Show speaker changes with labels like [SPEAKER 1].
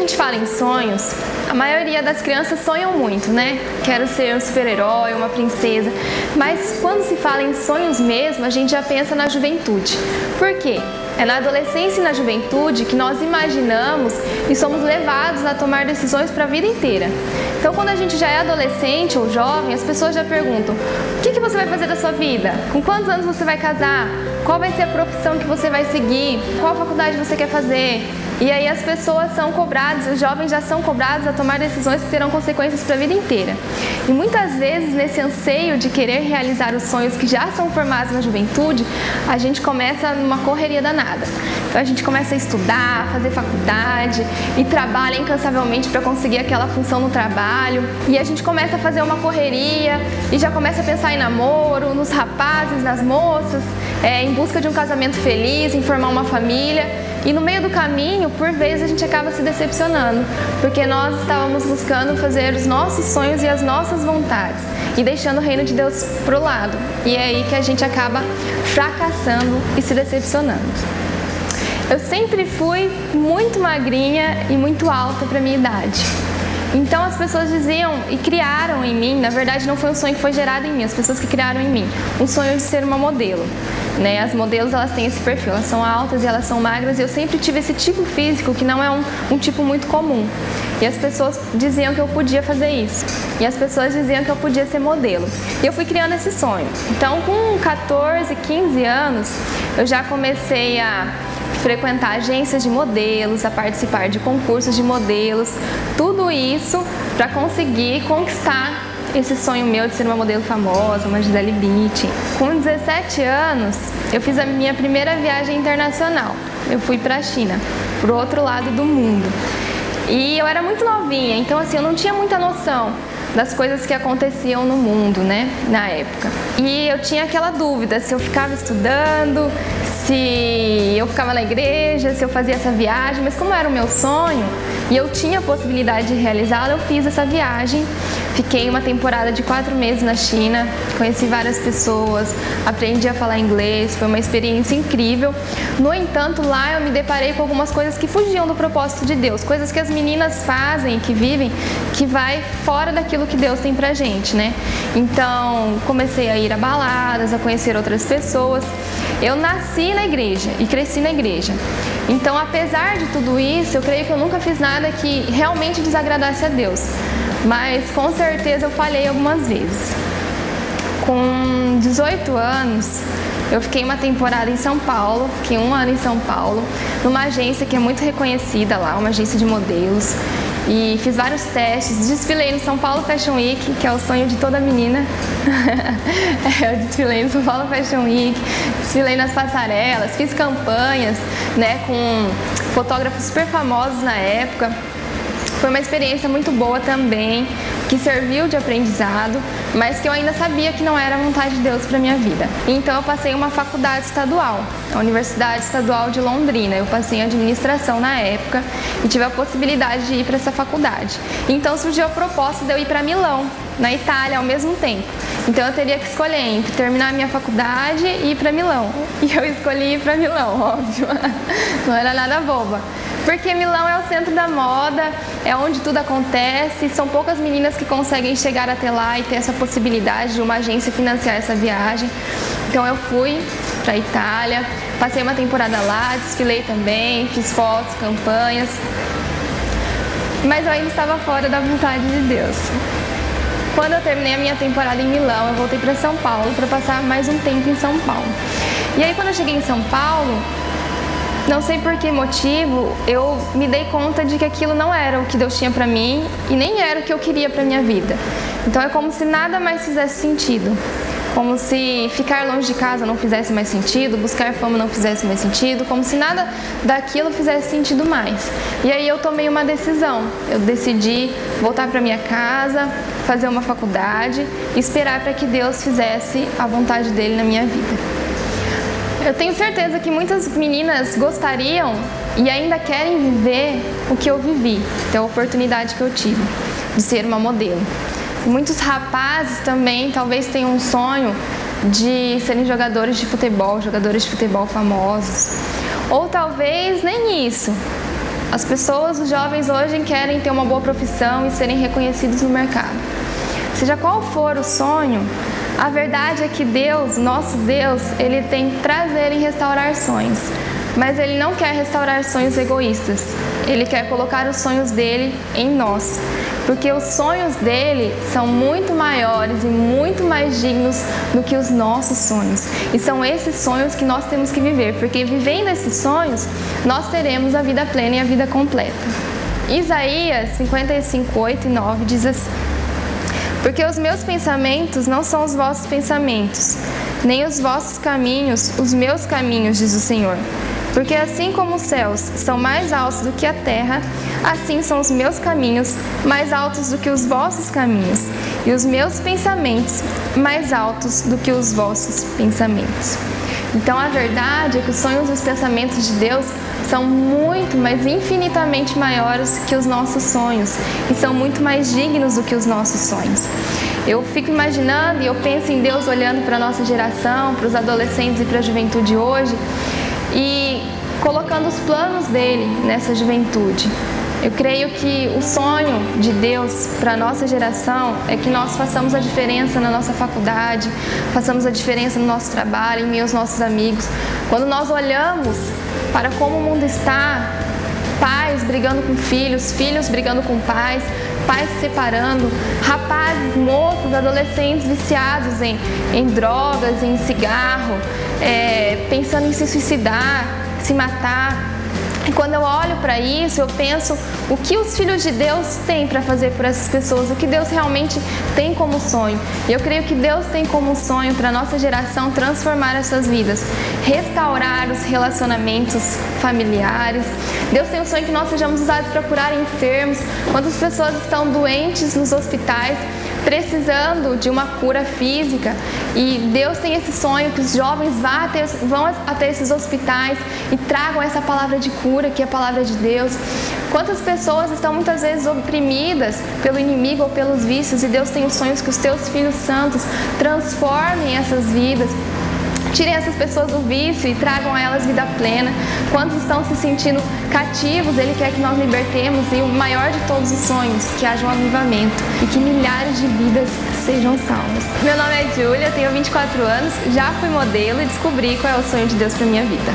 [SPEAKER 1] gente fala em sonhos, a maioria das crianças sonham muito, né? Quero ser um super-herói, uma princesa. Mas quando se fala em sonhos mesmo, a gente já pensa na juventude. Por quê? É na adolescência e na juventude que nós imaginamos e somos levados a tomar decisões para a vida inteira. Então, quando a gente já é adolescente ou jovem, as pessoas já perguntam: o que você vai fazer da sua vida? Com quantos anos você vai casar? Qual vai ser a profissão que você vai seguir? Qual faculdade você quer fazer? E aí as pessoas são cobradas, os jovens já são cobrados a tomar decisões que terão consequências para a vida inteira. E muitas vezes, nesse anseio de querer realizar os sonhos que já são formados na juventude, a gente começa numa correria danada. Então a gente começa a estudar, fazer faculdade e trabalha incansavelmente para conseguir aquela função no trabalho. E a gente começa a fazer uma correria e já começa a pensar em namoro, nos rapazes, nas moças, em busca de um casamento feliz, em formar uma família. E no meio do caminho, por vezes, a gente acaba se decepcionando, porque nós estávamos buscando fazer os nossos sonhos e as nossas vontades e deixando o reino de Deus pro lado. E é aí que a gente acaba fracassando e se decepcionando. Eu sempre fui muito magrinha e muito alta para minha idade. Então as pessoas diziam e criaram em mim, na verdade não foi um sonho que foi gerado em mim, as pessoas que criaram em mim, um sonho de ser uma modelo. As modelos, elas têm esse perfil, elas são altas e elas são magras, e eu sempre tive esse tipo físico que não é um tipo muito comum. E as pessoas diziam que eu podia fazer isso. E as pessoas diziam que eu podia ser modelo. E eu fui criando esse sonho. Então com 14, 15 anos, eu já comecei a frequentar agências de modelos, a participar de concursos de modelos, tudo isso para conseguir conquistar esse sonho meu de ser uma modelo famosa, uma Gisele Bündchen. Com 17 anos, eu fiz a minha primeira viagem internacional. Eu fui para a China, pro outro lado do mundo. E eu era muito novinha, então assim, eu não tinha muita noção das coisas que aconteciam no mundo, na época. E eu tinha aquela dúvida se eu ficava estudando, se eu ficava na igreja, se eu fazia essa viagem, mas como era o meu sonho e eu tinha a possibilidade de realizá-la, eu fiz essa viagem. Fiquei uma temporada de 4 meses na China, conheci várias pessoas, aprendi a falar inglês, foi uma experiência incrível. No entanto, lá eu me deparei com algumas coisas que fugiam do propósito de Deus, coisas que as meninas fazem, que vivem, que vai fora daquilo que Deus tem pra gente, Então, comecei a ir a baladas, a conhecer outras pessoas. Eu nasci na igreja e cresci na igreja. Então, apesar de tudo isso, eu creio que eu nunca fiz nada que realmente desagradasse a Deus. Mas com certeza eu falhei algumas vezes. Com 18 anos, eu fiquei uma temporada em São Paulo, fiquei 1 ano em São Paulo, numa agência que é muito reconhecida lá, uma agência de modelos. E fiz vários testes, desfilei no São Paulo Fashion Week, que é o sonho de toda menina. Eu desfilei no São Paulo Fashion Week, desfilei nas passarelas, fiz campanhas, com fotógrafos super famosos na época. Foi uma experiência muito boa também, que serviu de aprendizado, mas que eu ainda sabia que não era a vontade de Deus para minha vida. Então eu passei em uma faculdade estadual, a Universidade Estadual de Londrina. Eu passei em administração na época e tive a possibilidade de ir para essa faculdade. Então surgiu a proposta de eu ir para Milão, na Itália, ao mesmo tempo. Então eu teria que escolher entre terminar a minha faculdade e ir para Milão. E eu escolhi ir para Milão, óbvio. Não era nada boba. Porque Milão é o centro da moda, é onde tudo acontece, são poucas meninas que conseguem chegar até lá e ter essa possibilidade de uma agência financiar essa viagem. Então eu fui para a Itália, passei uma temporada lá, desfilei também, fiz fotos, campanhas, mas eu ainda estava fora da vontade de Deus. Quando eu terminei a minha temporada em Milão, eu voltei para São Paulo para passar mais um tempo em São Paulo. E aí quando eu cheguei em São Paulo, não sei por que motivo, eu me dei conta de que aquilo não era o que Deus tinha pra mim e nem era o que eu queria pra minha vida. Então é como se nada mais fizesse sentido. Como se ficar longe de casa não fizesse mais sentido, buscar fama não fizesse mais sentido, como se nada daquilo fizesse sentido mais. E aí eu tomei uma decisão. Eu decidi voltar pra minha casa, fazer uma faculdade e esperar para que Deus fizesse a vontade dele na minha vida. Eu tenho certeza que muitas meninas gostariam e ainda querem viver o que eu vivi, então a oportunidade que eu tive de ser uma modelo. E muitos rapazes também talvez tenham um sonho de serem jogadores de futebol famosos. Ou talvez nem isso, As pessoas, os jovens hoje querem ter uma boa profissão e serem reconhecidos no mercado. Seja qual for o sonho, a verdade é que Deus, nosso Deus, Ele tem prazer em restaurar sonhos. Mas Ele não quer restaurar sonhos egoístas. Ele quer colocar os sonhos dele em nós. Porque os sonhos dele são muito maiores e muito mais dignos do que os nossos sonhos. E são esses sonhos que nós temos que viver. Porque vivendo esses sonhos, nós teremos a vida plena e a vida completa. Isaías 55, 8 e 9 diz assim: porque os meus pensamentos não são os vossos pensamentos, nem os vossos caminhos, os meus caminhos, diz o Senhor. Porque assim como os céus são mais altos do que a terra, assim são os meus caminhos mais altos do que os vossos caminhos, e os meus pensamentos mais altos do que os vossos pensamentos. Então a verdade é que os sonhos e os pensamentos de Deus são muito, mas infinitamente maiores que os nossos sonhos, e são muito mais dignos do que os nossos sonhos. Eu fico imaginando e eu penso em Deus olhando para a nossa geração, para os adolescentes e para a juventude hoje, e colocando os planos dele nessa juventude. Eu creio que o sonho de Deus para a nossa geração é que nós façamos a diferença na nossa faculdade, façamos a diferença no nosso trabalho, em meio aos nossos amigos. Quando nós olhamos para como o mundo está, pais brigando com filhos, filhos brigando com pais se separando, rapazes, moços, adolescentes viciados em drogas, em cigarro, pensando em se suicidar, se matar. E quando eu olho para isso, eu penso o que os filhos de Deus têm para fazer por essas pessoas, o que Deus realmente tem como sonho. E eu creio que Deus tem como sonho para a nossa geração transformar essas vidas, restaurar os relacionamentos familiares. Deus tem o sonho que nós sejamos usados para curar enfermos. Quantas pessoas estão doentes nos hospitais, precisando de uma cura física, e Deus tem esse sonho que os jovens vão até esses hospitais e tragam essa palavra de cura, que é a palavra de Deus. Quantas pessoas estão muitas vezes oprimidas pelo inimigo ou pelos vícios, e Deus tem os sonhos que os teus filhos santos transformem essas vidas, tirem essas pessoas do vício e tragam a elas vida plena. Quantos estão se sentindo cativos, Ele quer que nós libertemos, e o maior de todos os sonhos, que haja um avivamento e que milhares de vidas sejam salvas. Meu nome é Júlia, tenho 24 anos, já fui modelo e descobri qual é o sonho de Deus para minha vida.